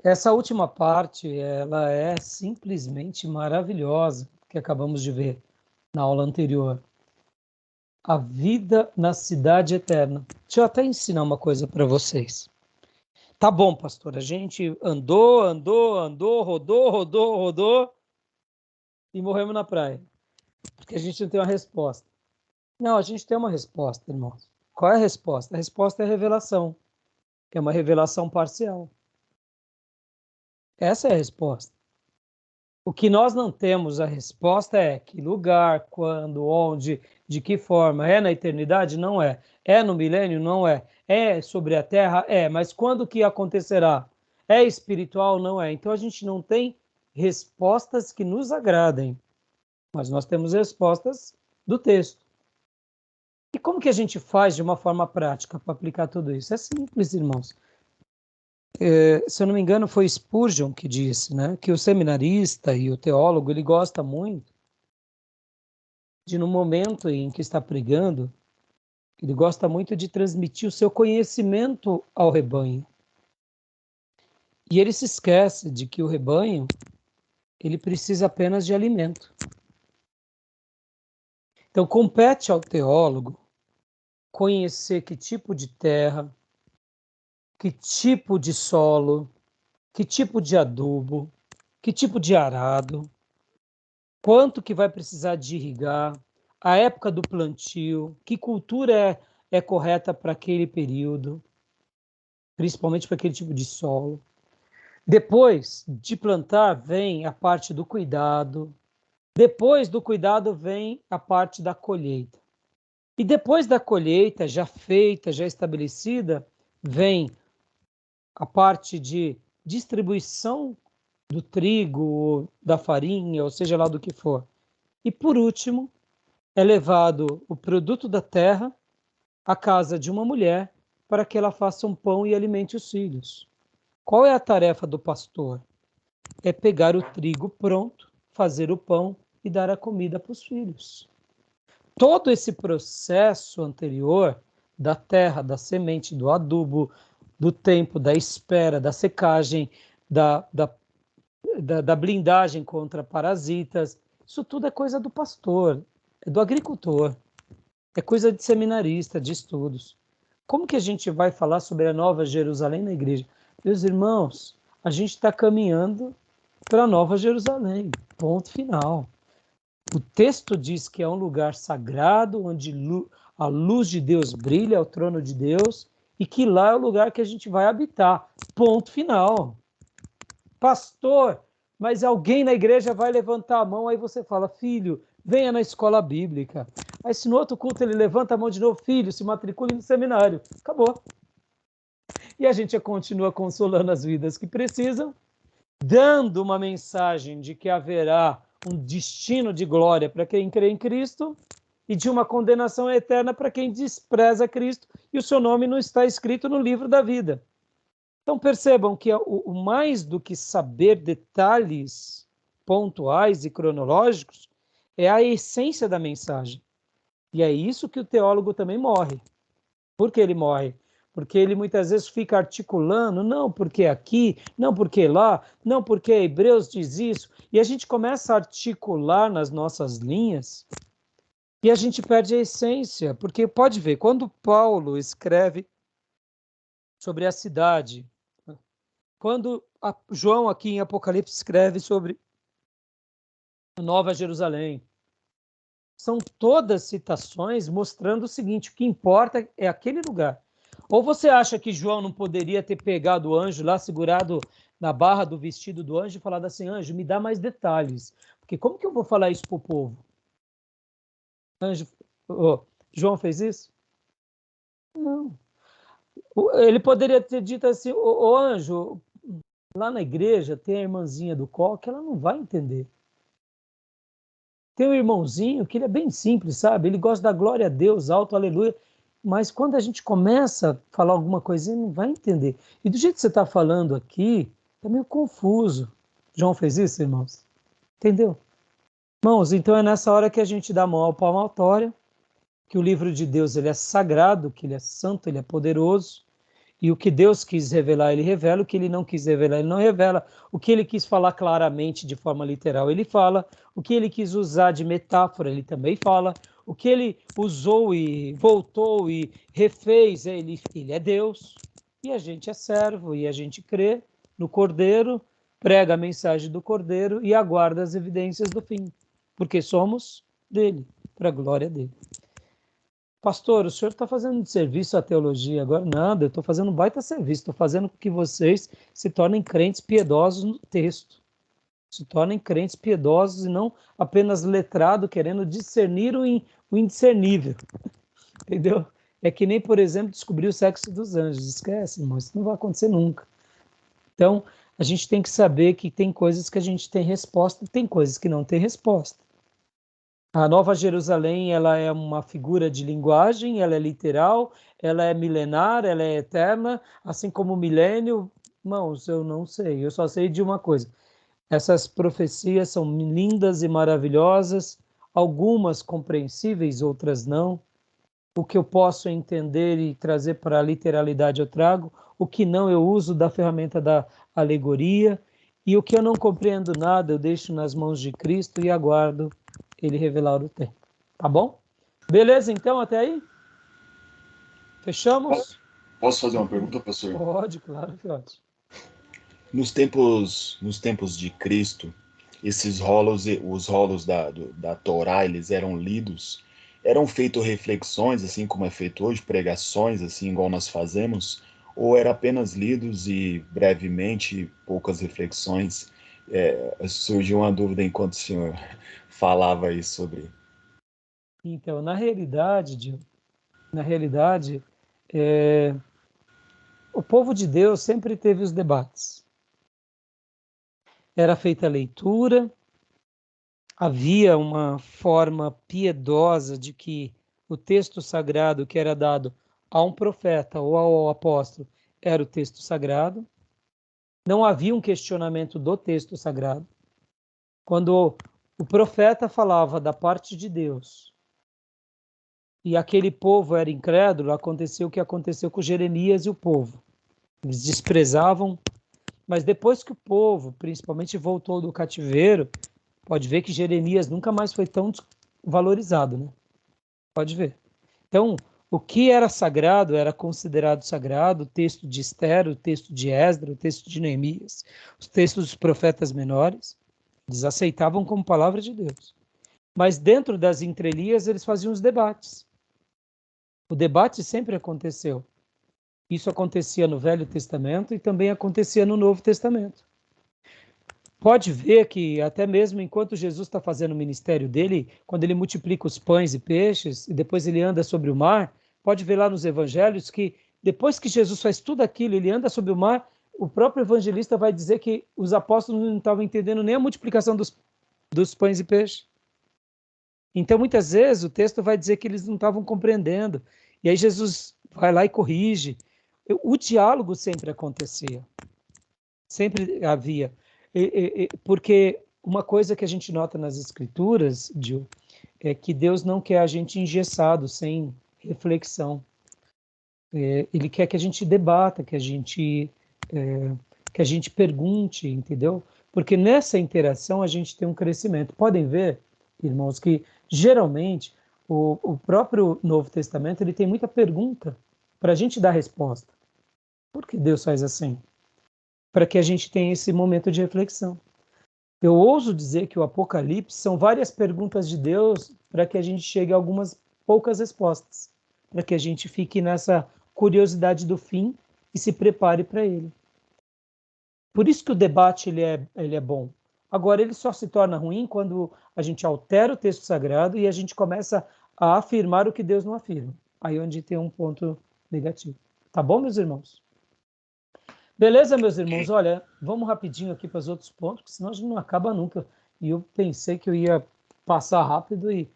Essa última parte, ela é simplesmente maravilhosa, que acabamos de ver na aula anterior. A vida na cidade eterna. Deixa eu até ensinar uma coisa para vocês. Tá bom, pastor, a gente andou, rodou e morremos na praia, porque a gente não tem uma resposta. Não, a gente tem uma resposta, irmãos. Qual é a resposta? A resposta é a revelação, que é uma revelação parcial. Essa é a resposta. O que nós não temos a resposta é que lugar, quando, onde, de que forma. É na eternidade? Não é. É no milênio? Não é. É sobre a terra? É. Mas quando que acontecerá? É espiritual? Não é. Então a gente não tem respostas que nos agradem, mas nós temos respostas do texto. E como que a gente faz de uma forma prática para aplicar tudo isso? É simples, irmãos. Se eu não me engano, foi Spurgeon que disse, né, que o seminarista e o teólogo, ele gosta muito de, no momento em que está pregando, ele gosta muito de transmitir o seu conhecimento ao rebanho. E ele se esquece de que o rebanho, ele precisa apenas de alimento. Então, compete ao teólogo conhecer que tipo de terra, que tipo de solo, que tipo de adubo, que tipo de arado, quanto que vai precisar de irrigar, a época do plantio, que cultura é correta para aquele período, principalmente para aquele tipo de solo. Depois de plantar vem a parte do cuidado, depois do cuidado vem a parte da colheita. E depois da colheita, já feita, já estabelecida, vem a parte de distribuição do trigo, da farinha, ou seja lá do que for. E por último, é levado o produto da terra à casa de uma mulher para que ela faça um pão e alimente os filhos. Qual é a tarefa do pastor? É pegar o trigo pronto, fazer o pão e dar a comida para os filhos. Todo esse processo anterior da terra, da semente, do adubo, do tempo, da espera, da secagem, da blindagem contra parasitas, isso tudo é coisa do pastor, é do agricultor, é coisa de seminarista, de estudos. Como que a gente vai falar sobre a Nova Jerusalém na igreja? Meus irmãos, a gente está caminhando para a Nova Jerusalém, ponto final. O texto diz que é um lugar sagrado, onde a luz de Deus brilha, é o trono de Deus, e que lá é o lugar que a gente vai habitar, ponto final. Pastor, mas alguém na igreja vai levantar a mão, aí você fala, filho, venha na escola bíblica. Aí se no outro culto ele levanta a mão de novo, filho, se matricule no seminário. Acabou. E a gente continua consolando as vidas que precisam, dando uma mensagem de que haverá um destino de glória para quem crê em Cristo e de uma condenação eterna para quem despreza Cristo e o seu nome não está escrito no livro da vida. Então percebam que o mais do que saber detalhes pontuais e cronológicos é a essência da mensagem. E é isso que o teólogo também morre. Por que ele morre? Porque ele muitas vezes fica articulando, não porque aqui, não porque lá, não porque Hebreus diz isso, e a gente começa a articular nas nossas linhas e a gente perde a essência, porque pode ver, quando Paulo escreve sobre a cidade, quando João aqui em Apocalipse escreve sobre a Nova Jerusalém, são todas citações mostrando o seguinte, o que importa é aquele lugar. Ou você acha que João não poderia ter pegado o anjo lá, segurado na barra do vestido do anjo e falado assim, anjo, me dá mais detalhes, porque como que eu vou falar isso para o povo? Anjo, João fez isso? Não. Ele poderia ter dito assim, anjo, lá na igreja tem a irmãzinha do coque, ela não vai entender. Tem um irmãozinho que ele é bem simples, sabe? Ele gosta da glória a Deus, alto, aleluia. Mas quando a gente começa a falar alguma coisinha, não vai entender. E do jeito que você está falando aqui, é meio confuso. João fez isso, irmãos? Entendeu? Irmãos, então é nessa hora que a gente dá a mão ao palmatório, que o livro de Deus ele é sagrado, que ele é santo, ele é poderoso, E o que Deus quis revelar, ele revela. O que ele não quis revelar, ele não revela. O que ele quis falar claramente, de forma literal, ele fala. O que ele quis usar de metáfora, ele também fala. O que ele usou e voltou e refez, ele é Deus. E a gente é servo, e a gente crê no Cordeiro, prega a mensagem do Cordeiro e aguarda as evidências do fim. Porque somos dele, para a glória dele. Pastor, o senhor está fazendo de serviço à teologia agora? Nada, eu estou fazendo um baita serviço, estou fazendo com que vocês se tornem crentes piedosos no texto. Se tornem crentes piedosos e não apenas letrados, querendo discernir o indiscernível. Entendeu? É que nem, por exemplo, descobrir o sexo dos anjos. Esquece, irmão, isso não vai acontecer nunca. Então, a gente tem que saber que tem coisas que a gente tem resposta e tem coisas que não tem resposta. A Nova Jerusalém, ela é uma figura de linguagem, ela é literal, ela é milenar, ela é eterna, assim como o milênio. Irmãos, eu não sei, eu só sei de uma coisa. Essas profecias são lindas e maravilhosas, algumas compreensíveis, outras não. O que eu posso entender e trazer para a literalidade eu trago, o que não eu uso da ferramenta da alegoria, e o que eu não compreendo nada eu deixo nas mãos de Cristo e aguardo ele revelar o tempo. Tá bom? Beleza, então, até aí? Fechamos? Posso fazer uma pergunta, pastor? Pode, claro que pode. Nos tempos de Cristo, esses rolos, os rolos da Torá, eles eram lidos, eram feitas reflexões, assim como é feito hoje, pregações, assim igual nós fazemos, ou era apenas lidos e brevemente, poucas reflexões? Surgiu uma dúvida enquanto o senhor falava aí sobre. Então, na realidade, Gil, na realidade, é, o povo de Deus sempre teve os debates. Era feita a leitura, havia uma forma piedosa de que o texto sagrado que era dado a um profeta ou ao apóstolo era o texto sagrado. Não havia um questionamento do texto sagrado. Quando o profeta falava da parte de Deus e aquele povo era incrédulo, aconteceu o que aconteceu com Jeremias e o povo. Eles desprezavam, mas depois que o povo, principalmente, voltou do cativeiro, pode ver que Jeremias nunca mais foi tão valorizado, né? Pode ver. Então, o que era sagrado era considerado sagrado, o texto de Esther, o texto de Esdras, o texto de Neemias, os textos dos profetas menores, eles aceitavam como palavra de Deus. Mas dentro das entrelinhas eles faziam os debates. O debate sempre aconteceu. Isso acontecia no Velho Testamento e também acontecia no Novo Testamento. Pode ver que até mesmo enquanto Jesus está fazendo o ministério dele, quando ele multiplica os pães e peixes, e depois ele anda sobre o mar, pode ver lá nos evangelhos que depois que Jesus faz tudo aquilo, ele anda sobre o mar, o próprio evangelista vai dizer que os apóstolos não estavam entendendo nem a multiplicação dos pães e peixes. Então, muitas vezes, o texto vai dizer que eles não estavam compreendendo. E aí Jesus vai lá e corrige. O diálogo sempre acontecia. Sempre havia. Porque uma coisa que a gente nota nas escrituras, Gil, é que Deus não quer a gente engessado, sem reflexão. Ele quer que a gente debata, que a gente pergunte, entendeu? Porque nessa interação a gente tem um crescimento. Podem ver, irmãos, que geralmente o próprio Novo Testamento ele tem muita pergunta para a gente dar resposta. Por que Deus faz assim? Para que a gente tenha esse momento de reflexão. Eu ouso dizer que o Apocalipse são várias perguntas de Deus para que a gente chegue a algumas poucas respostas, para que a gente fique nessa curiosidade do fim e se prepare para ele. Por isso que o debate ele é bom. Agora, ele só se torna ruim quando a gente altera o texto sagrado e a gente começa a afirmar o que Deus não afirma. Aí é onde tem um ponto negativo. Tá bom, meus irmãos? Beleza, meus irmãos? Olha, vamos rapidinho aqui para os outros pontos, porque senão a gente não acaba nunca. E eu pensei que eu ia passar rápido e...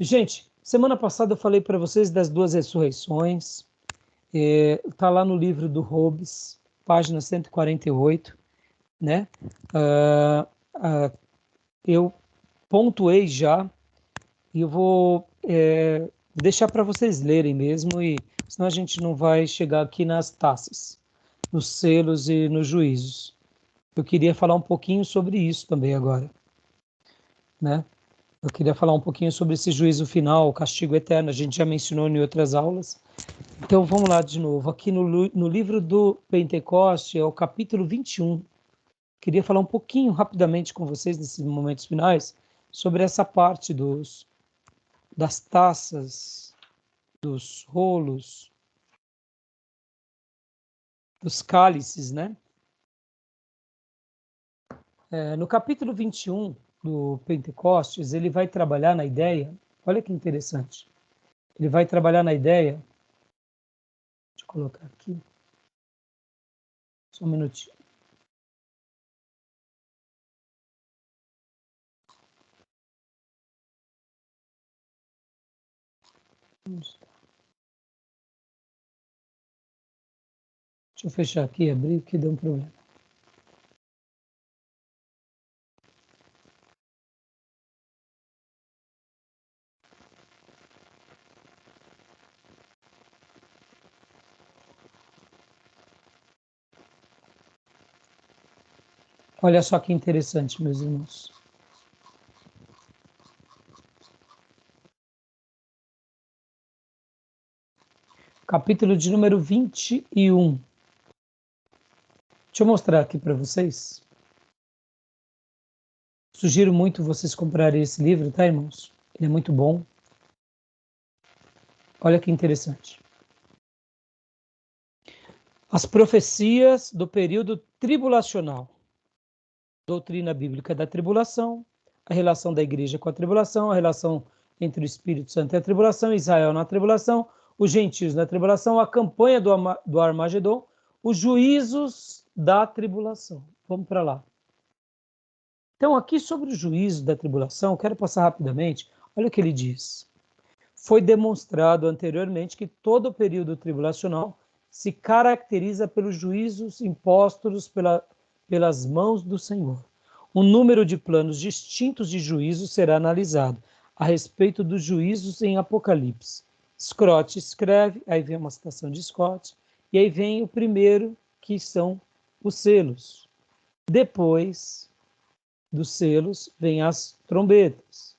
Gente, semana passada eu falei para vocês das duas ressurreições. Está lá no livro do Hobbes, página 148, né? Eu pontuei já e eu vou deixar para vocês lerem mesmo, e senão a gente não vai chegar aqui nas taças, nos selos e nos juízos. Eu queria falar um pouquinho sobre isso também agora, né? Eu queria falar um pouquinho sobre esse juízo final, o castigo eterno, a gente já mencionou em outras aulas. Então vamos lá de novo, aqui no livro do Pentecoste, é o capítulo 21. Queria falar um pouquinho rapidamente com vocês nesses momentos finais sobre essa parte das taças, dos rolos, dos cálices, né? No capítulo 21 do Pentecostes, ele vai trabalhar na ideia, olha que interessante, ele vai trabalhar na ideia, deixa eu colocar aqui, só um minutinho. Deixa eu fechar aqui e abrir, que deu um problema. Olha só que interessante, meus irmãos. Capítulo de número 21. Deixa eu mostrar aqui para vocês. Sugiro muito vocês comprarem esse livro, tá, irmãos? Ele é muito bom. Olha que interessante. As profecias do período tribulacional. Doutrina bíblica da tribulação, a relação da igreja com a tribulação, a relação entre o Espírito Santo e a tribulação, Israel na tribulação, os gentios na tribulação, a campanha do Armagedon, os juízos da tribulação. Vamos para lá. Então, aqui sobre o juízo da tribulação, quero passar rapidamente. Olha o que ele diz. Foi demonstrado anteriormente que todo o período tribulacional se caracteriza pelos juízos impostos pelas mãos do Senhor. Um número de planos distintos de juízo será analisado a respeito dos juízos em Apocalipse. Scott escreve, aí vem uma citação de Scott, e aí vem o primeiro, que são os selos. Depois dos selos vem as trombetas.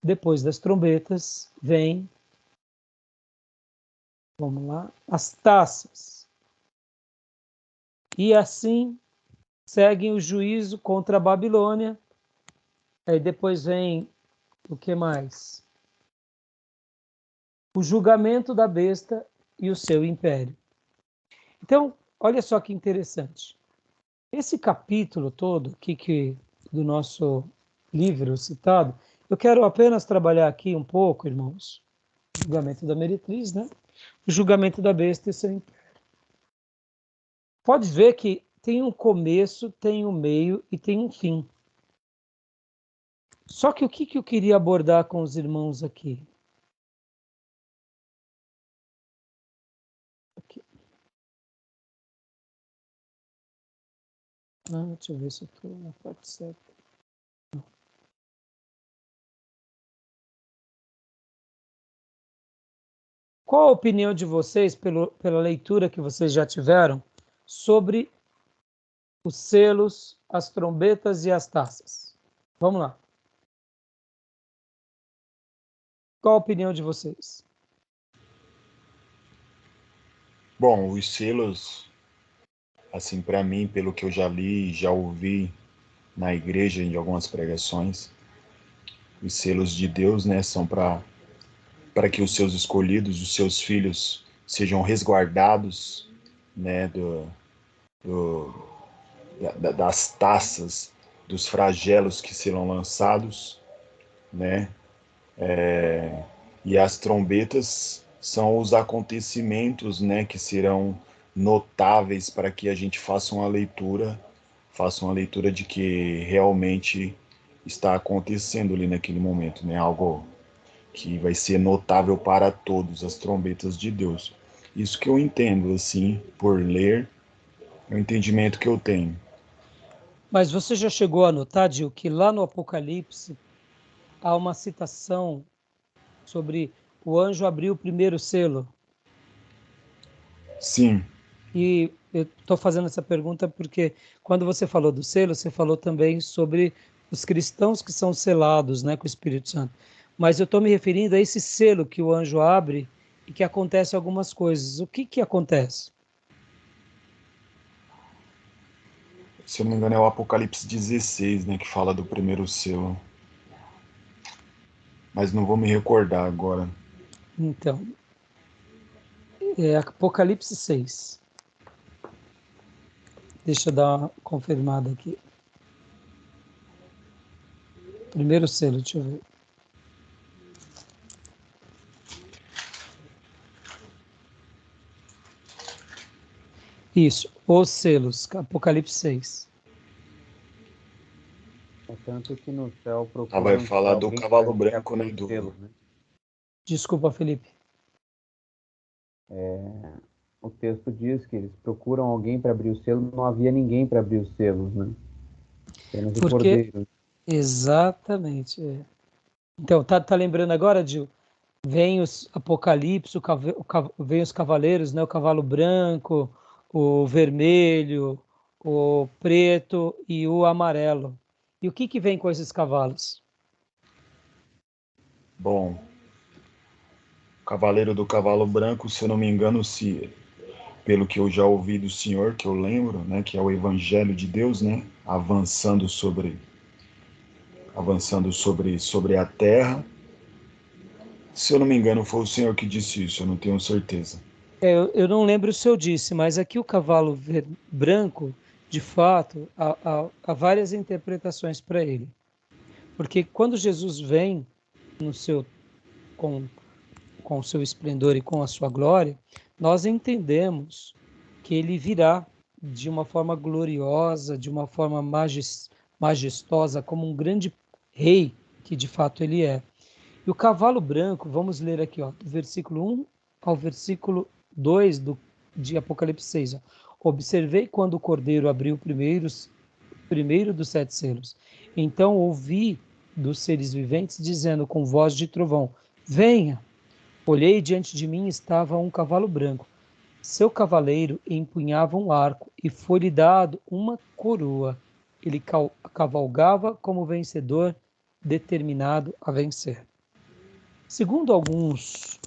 Depois das trombetas vem, vamos lá, as taças. E assim seguem o juízo contra a Babilônia. Aí depois vem o que mais? O julgamento da besta e o seu império. Então, olha só que interessante. Esse capítulo todo aqui do nosso livro citado, eu quero apenas trabalhar aqui um pouco, irmãos, o julgamento da meretriz, né? O julgamento da besta e seu império. Pode ver que tem um começo, tem um meio e tem um fim. Só que o que eu queria abordar com os irmãos aqui? Deixa eu ver se eu estou na parte certa. Qual a opinião de vocês, pela leitura que vocês já tiveram, sobre os selos, as trombetas e as taças? Vamos lá. Qual a opinião de vocês? Bom, os selos, assim, para mim, pelo que eu já li, já ouvi na igreja em algumas pregações, os selos de Deus, né, são para que os seus escolhidos, os seus filhos, sejam resguardados, né, das taças, dos flagelos que serão lançados, né? E as trombetas são os acontecimentos, né, que serão notáveis para que a gente faça uma leitura de que realmente está acontecendo ali naquele momento, né? Algo que vai ser notável para todos, as trombetas de Deus. Isso que eu entendo, assim, por ler, é o entendimento que eu tenho. Mas você já chegou a notar, Gil, que lá no Apocalipse há uma citação sobre o anjo abriu o primeiro selo? Sim. E eu estou fazendo essa pergunta porque quando você falou do selo, você falou também sobre os cristãos que são selados, né, com o Espírito Santo. Mas eu estou me referindo a esse selo que o anjo abre e que acontece algumas coisas. O que que acontece? Se eu não me engano, é o Apocalipse 16, né, que fala do primeiro selo. Mas não vou me recordar agora. Então, é Apocalipse 6. Deixa eu dar uma confirmada aqui. Primeiro selo, deixa eu ver. Isso, os selos, Apocalipse 6. É tanto que no céu Vai procuram falar do alguém cavalo para branco, né? abrir os selos, né? Desculpa, Felipe. O texto diz que eles procuram alguém para abrir o selo, não havia ninguém para abrir os selos, né? Apenas o Porque, cordeiro. exatamente. Então, tá lembrando agora, Gil? Vem os Apocalipse, vem os cavaleiros, né? O cavalo branco, o vermelho, o preto e o amarelo. E o que que vem com esses cavalos? Bom, o Cavaleiro do Cavalo Branco, se eu não me engano, se pelo que eu já ouvi do Senhor, que eu lembro, né, que é o Evangelho de Deus, né, avançando sobre a terra. Se eu não me engano, foi o Senhor que disse isso, eu não tenho certeza. Eu não lembro se eu disse, mas aqui o cavalo branco, de fato, há várias interpretações para ele. Porque quando Jesus vem no seu, com, com o seu esplendor e com a sua glória, nós entendemos que ele virá de uma forma gloriosa, de uma forma majestosa, como um grande rei que de fato ele é. E o cavalo branco, vamos ler aqui, ó, do versículo 1 ao versículo 2 de Apocalipse 6. Ó. Observei quando o cordeiro abriu o primeiro dos 7 selos. Então ouvi dos seres viventes dizendo com voz de trovão: Venha! Olhei e diante de mim estava um cavalo branco. Seu cavaleiro empunhava um arco e foi-lhe dado uma coroa. Ele cavalgava como vencedor, determinado a vencer. Segundo alguns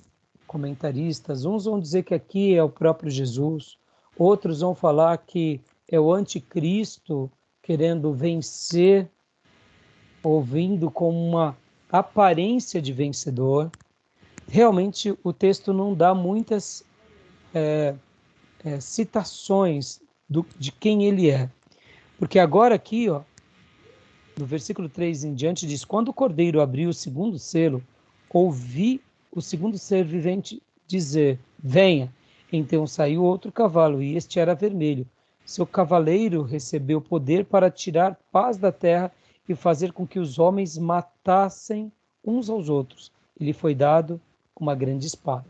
comentaristas, uns vão dizer que aqui é o próprio Jesus, outros vão falar que é o anticristo querendo vencer, ou vindo com uma aparência de vencedor. Realmente o texto não dá muitas citações de quem ele é. Porque agora aqui, ó, no versículo 3 em diante, diz: Quando o cordeiro abriu o segundo selo, ouvi o segundo ser vivente dizer: Venha. Então saiu outro cavalo, e este era vermelho. Seu cavaleiro recebeu poder para tirar paz da terra e fazer com que os homens matassem uns aos outros. Ele foi dado uma grande espada.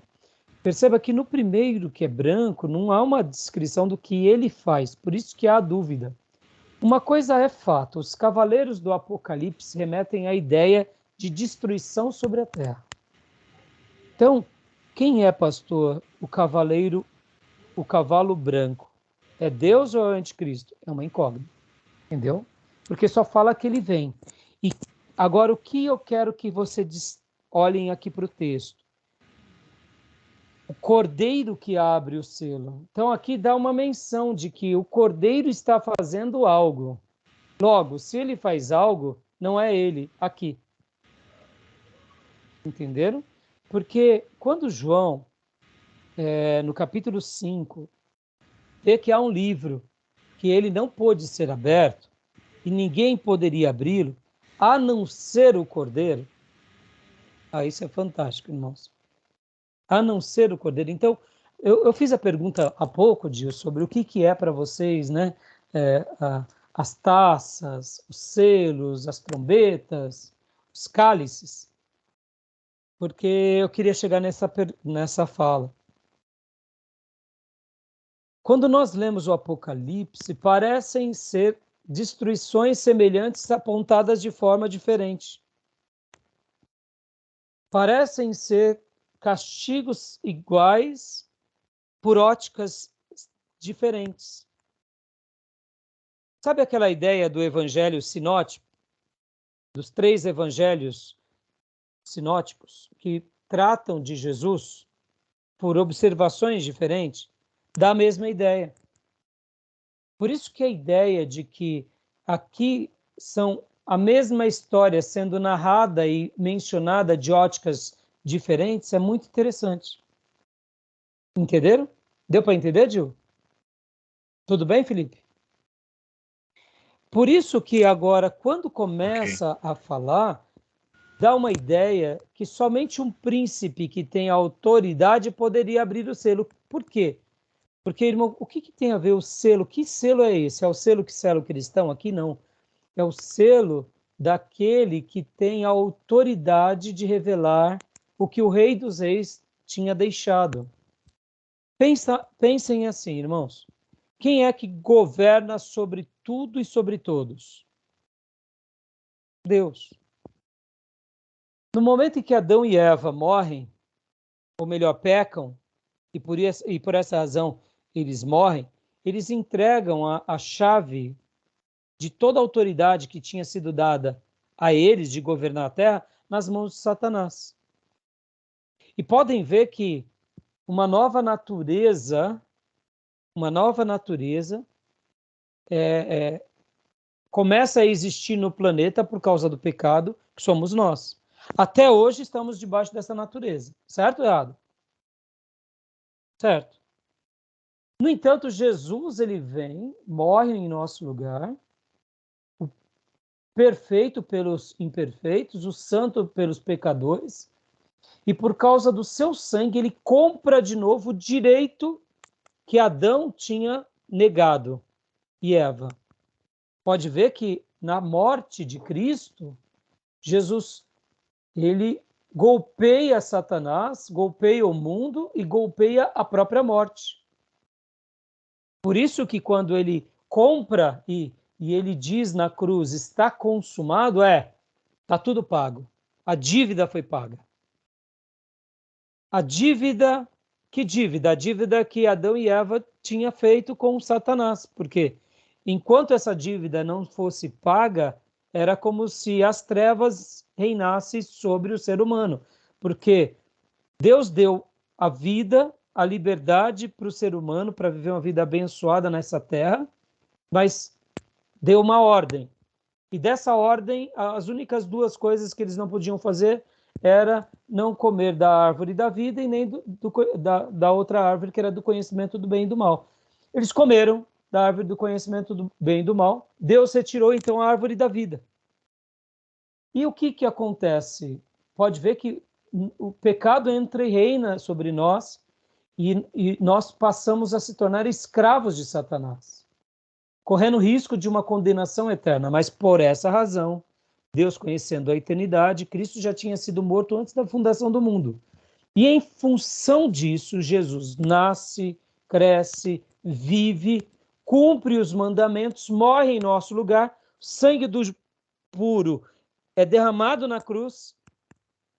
Perceba que no primeiro, que é branco, não há uma descrição do que ele faz, por isso que há dúvida. Uma coisa é fato, os cavaleiros do Apocalipse remetem à ideia de destruição sobre a terra. Então, quem é, pastor, o cavaleiro, o cavalo branco? É Deus ou é o anticristo? É uma incógnita, entendeu? Porque só fala que ele vem. E agora, o que eu quero que vocês olhem aqui para o texto? O cordeiro que abre o selo. Então, aqui dá uma menção de que o cordeiro está fazendo algo. Logo, se ele faz algo, não é ele aqui. Entenderam? Porque quando João, no capítulo 5, vê que há um livro que ele não pôde ser aberto e ninguém poderia abri-lo, a não ser o cordeiro. Isso é fantástico, irmãos. A não ser o cordeiro. Então, eu fiz a pergunta há pouco, Dio, sobre o que é para vocês, né? As taças, os selos, as trombetas, os cálices, porque eu queria chegar nessa fala. Quando nós lemos o Apocalipse, parecem ser destruições semelhantes apontadas de forma diferente. Parecem ser castigos iguais por óticas diferentes. Sabe aquela ideia do evangelho sinótico? Dos 3 evangelhos sinóticos que tratam de Jesus por observações diferentes, dá a mesma ideia. Por isso que a ideia de que aqui são a mesma história sendo narrada e mencionada de óticas diferentes é muito interessante. Entenderam? Deu para entender, Gil? Tudo bem, Felipe? Por isso que agora, quando começa a falar, dá uma ideia que somente um príncipe que tem autoridade poderia abrir o selo. Por quê? Porque, irmão, o que tem a ver o selo? Que selo é esse? É o selo que sela o cristão? Aqui não. É o selo daquele que tem a autoridade de revelar o que o Rei dos Reis tinha deixado. Pensem assim, irmãos. Quem é que governa sobre tudo e sobre todos? Deus. No momento em que Adão e Eva morrem, ou melhor, pecam, e por essa razão eles morrem, eles entregam a chave de toda a autoridade que tinha sido dada a eles de governar a terra nas mãos de Satanás. E podem ver que uma nova natureza começa a existir no planeta por causa do pecado, que somos nós. Até hoje estamos debaixo dessa natureza. Certo ou errado? Certo. No entanto, Jesus, ele vem, morre em nosso lugar, o perfeito pelos imperfeitos, o santo pelos pecadores, e por causa do seu sangue, ele compra de novo o direito que Adão tinha negado, e Eva. Pode ver que na morte de Cristo, Jesus, ele golpeia Satanás, golpeia o mundo e golpeia a própria morte. Por isso que quando ele compra e ele diz na cruz, está consumado, está tudo pago. A dívida foi paga. A dívida, que dívida? A dívida que Adão e Eva tinham feito com Satanás. Porque enquanto essa dívida não fosse paga, era como se as trevas reinassem sobre o ser humano. Porque Deus deu a vida, a liberdade para o ser humano, para viver uma vida abençoada nessa terra, mas deu uma ordem. E dessa ordem, as únicas 2 coisas que eles não podiam fazer era não comer da árvore da vida e nem da outra árvore, que era do conhecimento do bem e do mal. Eles comeram da árvore do conhecimento do bem e do mal. Deus retirou, então, a árvore da vida. E o que acontece? Pode ver que o pecado entra e reina sobre nós e nós passamos a se tornar escravos de Satanás, correndo risco de uma condenação eterna. Mas por essa razão, Deus, conhecendo a eternidade, Cristo já tinha sido morto antes da fundação do mundo. E em função disso, Jesus nasce, cresce, vive, cumpre os mandamentos, morre em nosso lugar, sangue do puro é derramado na cruz,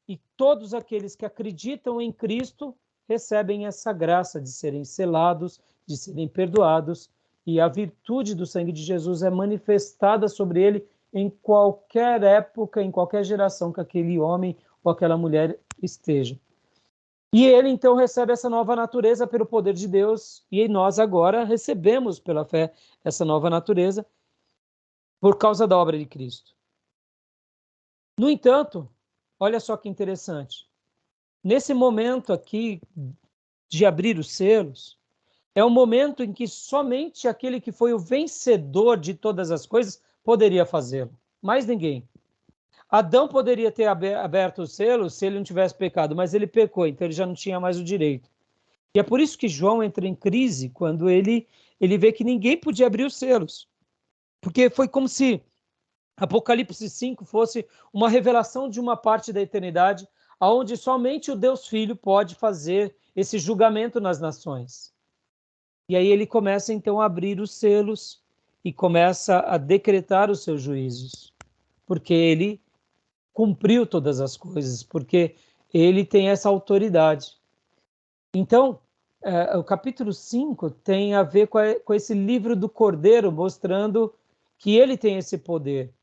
e todos aqueles que acreditam em Cristo recebem essa graça de serem selados, de serem perdoados, e a virtude do sangue de Jesus é manifestada sobre ele em qualquer época, em qualquer geração que aquele homem ou aquela mulher esteja. E ele então recebe essa nova natureza pelo poder de Deus, e nós agora recebemos pela fé essa nova natureza por causa da obra de Cristo. No entanto, olha só que interessante. Nesse momento aqui de abrir os selos, é um momento em que somente aquele que foi o vencedor de todas as coisas poderia fazê-lo. Mais ninguém. Adão poderia ter aberto os selos se ele não tivesse pecado, mas ele pecou, então ele já não tinha mais o direito. E é por isso que João entra em crise quando ele vê que ninguém podia abrir os selos. Porque foi como se Apocalipse 5 fosse uma revelação de uma parte da eternidade, onde somente o Deus Filho pode fazer esse julgamento nas nações. E aí ele começa então a abrir os selos e começa a decretar os seus juízos, porque ele cumpriu todas as coisas, porque ele tem essa autoridade. Então, o capítulo 5 tem a ver com esse livro do Cordeiro, mostrando que ele tem esse poder.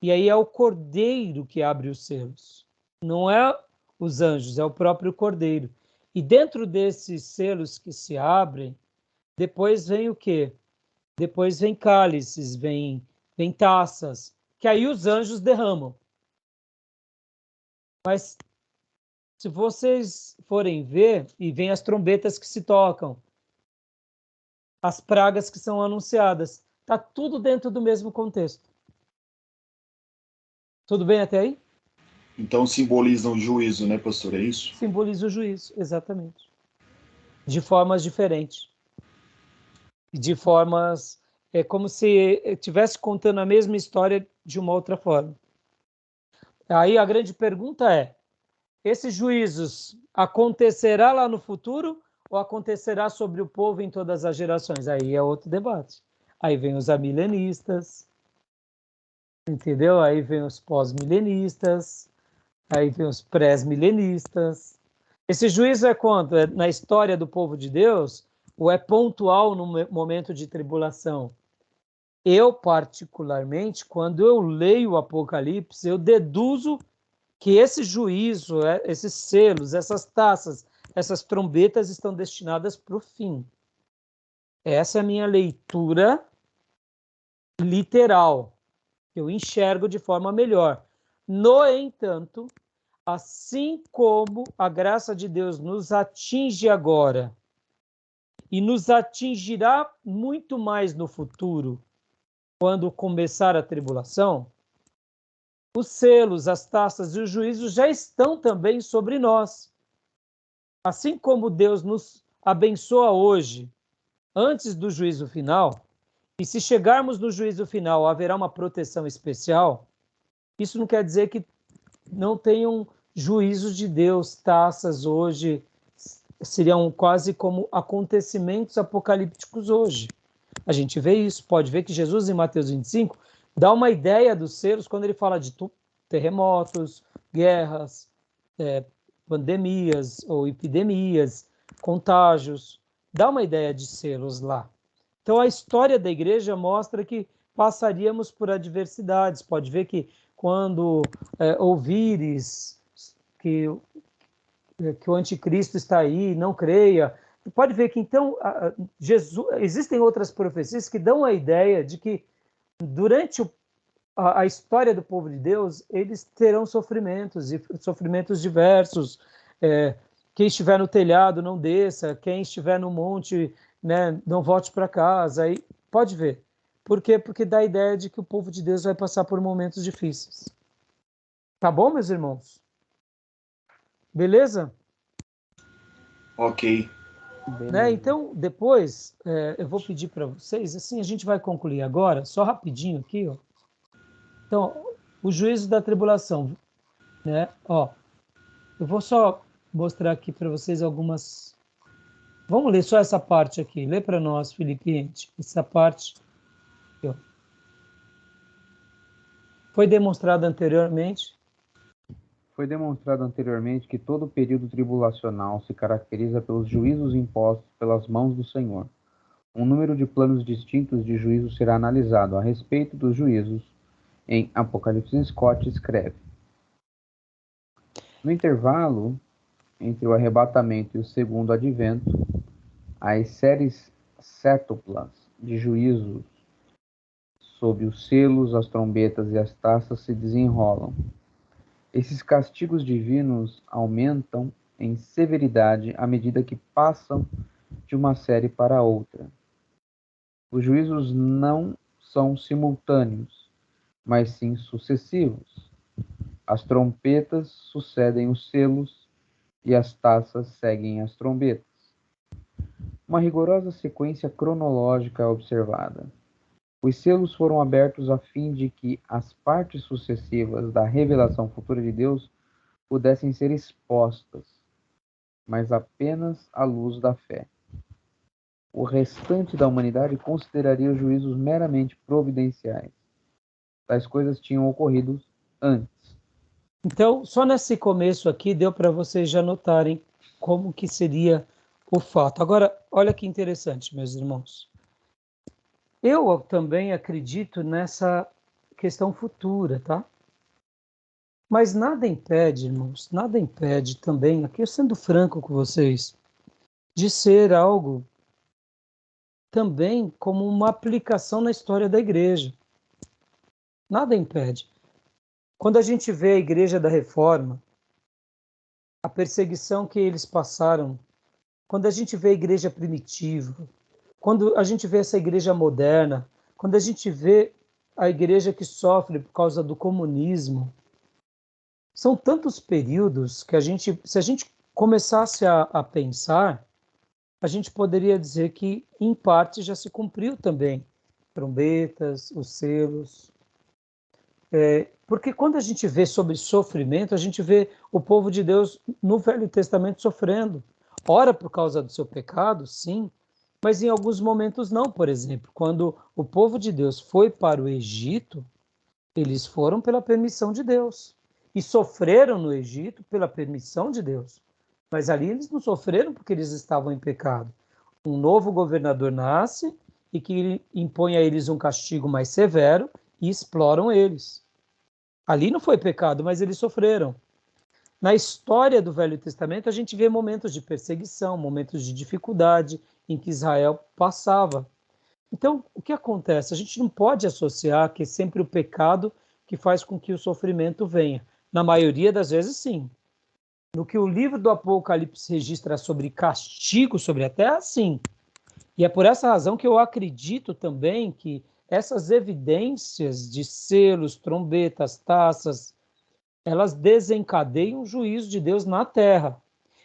E aí é o Cordeiro que abre os selos. Não é os anjos, é o próprio Cordeiro. E dentro desses selos que se abrem, depois vem o quê? Depois vem cálices, vem taças, que aí os anjos derramam. Mas se vocês forem ver, e vem as trombetas que se tocam, as pragas que são anunciadas, está tudo dentro do mesmo contexto. Tudo bem até aí? Então simbolizam o juízo, né, pastor? É isso? Simboliza o juízo, exatamente. De formas diferentes. De formas... É como se estivesse contando a mesma história de uma outra forma. Aí a grande pergunta é, esses juízos acontecerá lá no futuro ou acontecerá sobre o povo em todas as gerações? Aí é outro debate. Aí vem os amilenistas, entendeu? Aí vem os pós-milenistas, aí vem os pré-milenistas. Esse juízo é quando? É na história do povo de Deus ou é pontual no momento de tribulação? Eu, particularmente, quando eu leio o Apocalipse, eu deduzo que esse juízo, esses selos, essas taças, essas trombetas estão destinadas para o fim. Essa é a minha leitura literal, que eu enxergo de forma melhor. No entanto, assim como a graça de Deus nos atinge agora e nos atingirá muito mais no futuro, quando começar a tribulação, os selos, as taças e os juízos já estão também sobre nós. Assim como Deus nos abençoa hoje, antes do juízo final, e se chegarmos no juízo final haverá uma proteção especial, isso não quer dizer que não tenham juízos de Deus, taças hoje, seriam quase como acontecimentos apocalípticos hoje. A gente vê isso, pode ver que Jesus em Mateus 25 dá uma ideia dos selos quando ele fala de terremotos, guerras, pandemias ou epidemias, contágios, dá uma ideia de selos lá. Então a história da igreja mostra que passaríamos por adversidades. Pode ver que quando ouvires que o anticristo está aí, não creia. Pode ver que então Jesus, existem outras profecias que dão a ideia de que durante a história do povo de Deus, eles terão sofrimentos, e sofrimentos diversos. Quem estiver no telhado, não desça. Quem estiver no monte, né, não volte para casa. Aí, pode ver. Por quê? Porque dá a ideia de que o povo de Deus vai passar por momentos difíceis. Tá bom, meus irmãos? Beleza? Ok. Né? Então, depois, eu vou pedir para vocês, assim, a gente vai concluir agora, só rapidinho aqui, ó. Então, o juízo da tribulação, né? Ó, eu vou só mostrar aqui para vocês algumas... Vamos ler só essa parte aqui. Lê para nós, Felipe, essa parte aqui, ó. Foi demonstrado anteriormente. Foi demonstrado anteriormente que todo período tribulacional se caracteriza pelos juízos impostos pelas mãos do Senhor. Um número de planos distintos de juízo será analisado a respeito dos juízos. Em Apocalipse, Scott escreve: no intervalo entre o arrebatamento e o segundo advento, as séries sétuplas de juízos sob os selos, as trombetas e as taças se desenrolam. Esses castigos divinos aumentam em severidade à medida que passam de uma série para outra. Os juízos não são simultâneos, mas sim sucessivos. As trompetas sucedem os selos e as taças seguem as trombetas. Uma rigorosa sequência cronológica é observada. Os selos foram abertos a fim de que as partes sucessivas da revelação futura de Deus pudessem ser expostas, mas apenas à luz da fé. O restante da humanidade consideraria os juízos meramente providenciais. Tais coisas tinham ocorrido antes. Então, só nesse começo aqui deu para vocês já notarem como que seria o fato. Agora, olha que interessante, meus irmãos. Eu também acredito nessa questão futura, tá? Mas nada impede, irmãos, nada impede também, aqui eu sendo franco com vocês, de ser algo também como uma aplicação na história da igreja. Nada impede. Quando a gente vê a Igreja da Reforma, a perseguição que eles passaram, quando a gente vê a igreja primitiva, quando a gente vê essa igreja moderna, quando a gente vê a igreja que sofre por causa do comunismo, são tantos períodos que se a gente começasse a pensar, a gente poderia dizer que, em parte, já se cumpriu também. Trombetas, os selos. Porque quando a gente vê sobre sofrimento, a gente vê o povo de Deus no Velho Testamento sofrendo. Ora por causa do seu pecado, sim, mas em alguns momentos não. Por exemplo, quando o povo de Deus foi para o Egito, eles foram pela permissão de Deus e sofreram no Egito pela permissão de Deus. Mas ali eles não sofreram porque eles estavam em pecado. Um novo governador nasce e que impõe a eles um castigo mais severo e exploram eles. Ali não foi pecado, mas eles sofreram. Na história do Velho Testamento, a gente vê momentos de perseguição, momentos de dificuldade em que Israel passava. Então, o que acontece? A gente não pode associar que é sempre o pecado que faz com que o sofrimento venha. Na maioria das vezes, sim. No que o livro do Apocalipse registra sobre castigo sobre a terra, sim. E é por essa razão que eu acredito também que essas evidências de selos, trombetas, taças, elas desencadeiam o juízo de Deus na terra.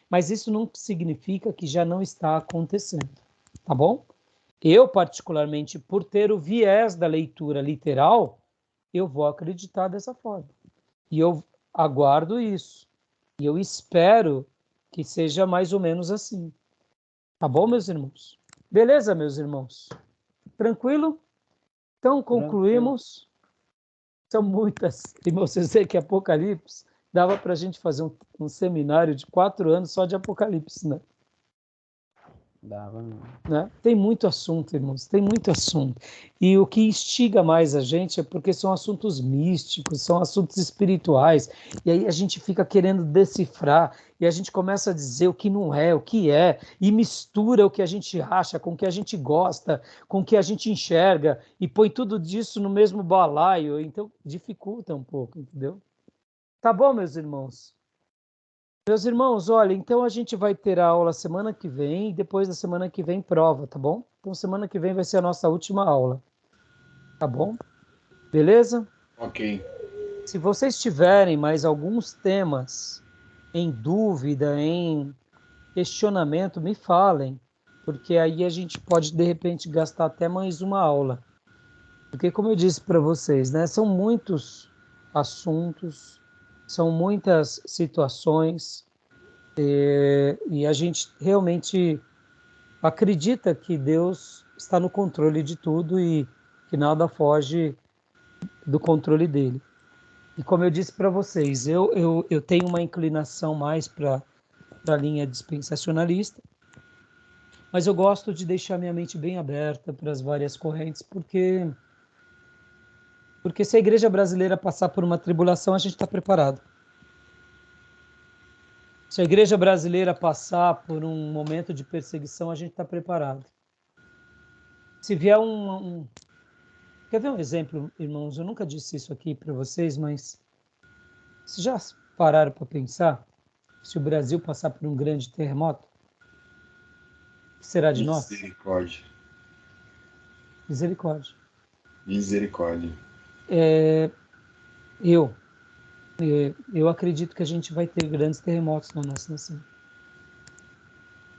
Mas isso não significa que já não está acontecendo, tá bom? Eu, particularmente, por ter o viés da leitura literal, eu vou acreditar dessa forma. E eu aguardo isso. E eu espero que seja mais ou menos assim. Tá bom, meus irmãos? Beleza, meus irmãos? Tranquilo? Então, concluímos. São muitas. Irmão, você sei que Apocalipse dava para a gente fazer um seminário de 4 anos só de Apocalipse, né? Dava, Né? Tem muito assunto, irmãos, tem muito assunto. E o que instiga mais a gente é porque são assuntos místicos, são assuntos espirituais, e aí a gente fica querendo decifrar, e a gente começa a dizer o que não é, o que é, e mistura o que a gente acha com o que a gente gosta, com o que a gente enxerga, e põe tudo disso no mesmo balaio, então dificulta um pouco, entendeu? Tá bom, meus irmãos? Meus irmãos, olha, então a gente vai ter a aula semana que vem e depois da semana que vem prova, tá bom? Então semana que vem vai ser a nossa última aula, tá bom? Beleza? Ok. Se vocês tiverem mais alguns temas em dúvida, em questionamento, me falem, porque aí a gente pode de repente gastar até mais uma aula. Porque como eu disse para vocês, né, são muitos assuntos, são muitas situações. E a gente realmente acredita que Deus está no controle de tudo e que nada foge do controle dele. E como eu disse para vocês, eu tenho uma inclinação mais para a linha dispensacionalista, mas eu gosto de deixar minha mente bem aberta para as várias correntes, porque se a igreja brasileira passar por uma tribulação, a gente está preparado. Se a igreja brasileira passar por um momento de perseguição, a gente está preparado. Se vier Quer ver um exemplo, irmãos? Eu nunca disse isso aqui para vocês, mas vocês já pararam para pensar se o Brasil passar por um grande terremoto? O que será de nós? Misericórdia. Misericórdia. Misericórdia. Eu acredito que a gente vai ter grandes terremotos na nossa nação.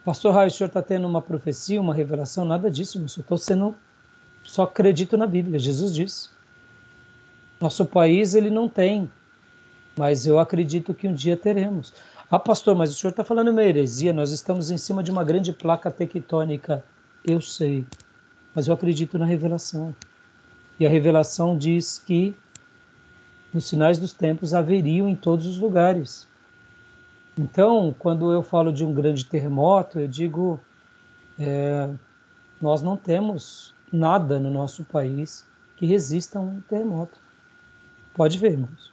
Pastor Raio, o senhor está tendo uma profecia, uma revelação? Nada disso, eu só acredito na Bíblia. Jesus disse. Nosso país, ele não tem, mas eu acredito que um dia teremos. Ah, pastor, mas o senhor está falando uma heresia, nós estamos em cima de uma grande placa tectônica. Eu sei, mas eu acredito na revelação. E a revelação diz que Nos finais dos tempos haveriam em todos os lugares. Então, quando eu falo de um grande terremoto, eu digo, nós não temos nada no nosso país que resista a um terremoto. Pode ver, irmãos.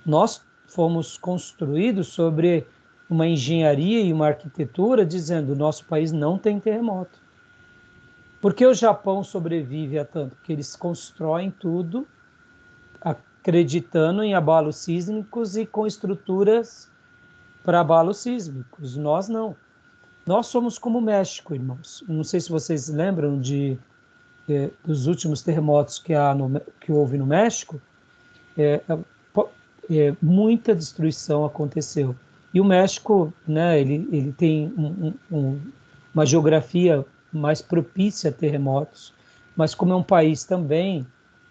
Nós fomos construídos sobre uma engenharia e uma arquitetura dizendo que o nosso país não tem terremoto. Por que o Japão sobrevive a tanto? Porque eles constroem tudo acreditando em abalos sísmicos e com estruturas para abalos sísmicos. Nós não. Nós somos como o México, irmãos. Não sei se vocês lembram dos últimos terremotos que houve no México. Muita destruição aconteceu. E o México, né, ele tem uma geografia mais propícia a terremotos, mas como é um país também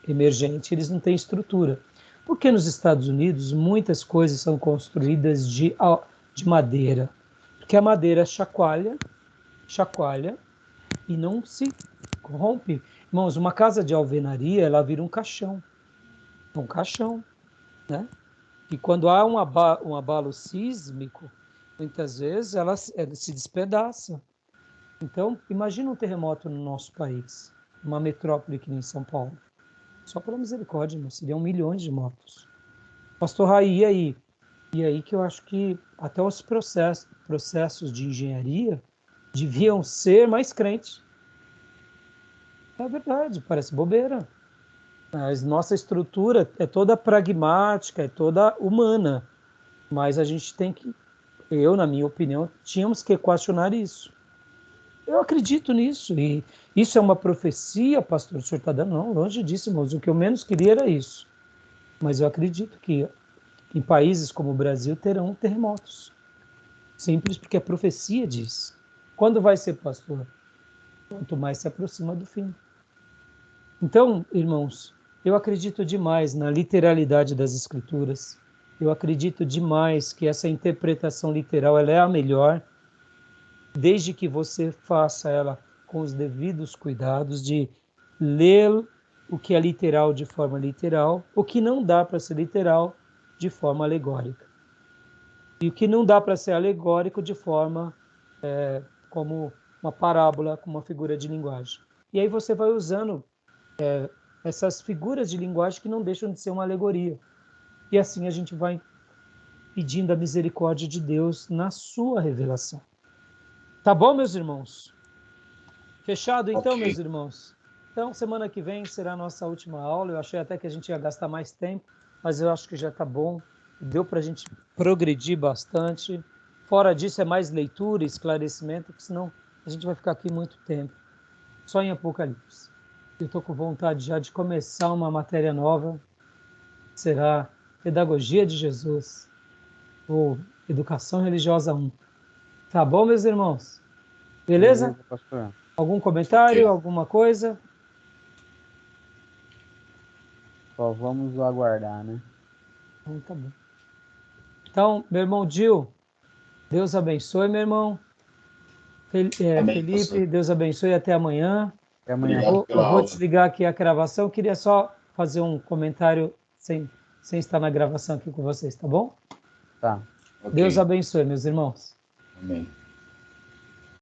emergente, eles não têm estrutura. Porque nos Estados Unidos muitas coisas são construídas de madeira, porque a madeira chacoalha e não se rompe. Irmãos, uma casa de alvenaria, ela vira um caixão, né? E quando há um abalo sísmico, muitas vezes ela se despedaça. Então, imagina um terremoto no nosso país, uma metrópole que nem São Paulo. Só pela misericórdia, irmão, seriam milhões de mortos. Pastor Raí, e aí? E aí que eu acho que até os processos de engenharia deviam ser mais crentes. É verdade, parece bobeira. Mas nossa estrutura é toda pragmática, é toda humana. Mas a gente tem que, na minha opinião, tínhamos que questionar isso. Eu acredito nisso. E isso é uma profecia, pastor, o senhor está dando? Não, longe disso, irmãos. O que eu menos queria era isso. Mas eu acredito que em países como o Brasil terão terremotos. Simples porque a profecia diz. Quando vai ser, pastor? Quanto mais se aproxima do fim. Então, irmãos, eu acredito demais na literalidade das Escrituras. Eu acredito demais que essa interpretação literal ela é a melhor, desde que você faça ela com os devidos cuidados de ler o que é literal de forma literal, o que não dá para ser literal de forma alegórica. E o que não dá para ser alegórico de forma como uma parábola, como uma figura de linguagem. E aí você vai usando essas figuras de linguagem que não deixam de ser uma alegoria. E assim a gente vai pedindo a misericórdia de Deus na sua revelação. Tá bom, meus irmãos? Fechado então, meus irmãos? Então, semana que vem será a nossa última aula. Eu achei até que a gente ia gastar mais tempo, mas eu acho que já está bom. Deu para a gente progredir bastante. Fora disso, é mais leitura e esclarecimento, porque senão a gente vai ficar aqui muito tempo. Só em Apocalipse. Eu estou com vontade já de começar uma matéria nova. Será Pedagogia de Jesus, ou Educação Religiosa 1. Tá bom, meus irmãos? Beleza? Pastor. Algum comentário, alguma coisa? Só vamos aguardar, né? Então, tá bom. Então, meu irmão Gil, Deus abençoe, meu irmão. Amém, Felipe, pastor. Deus abençoe e até amanhã. Até amanhã. Obrigado pela Eu vou aula. desligar aqui a gravação. Queria só fazer um comentário sem estar na gravação aqui com vocês, tá bom? Tá. Ok. Deus abençoe, meus irmãos. Amém.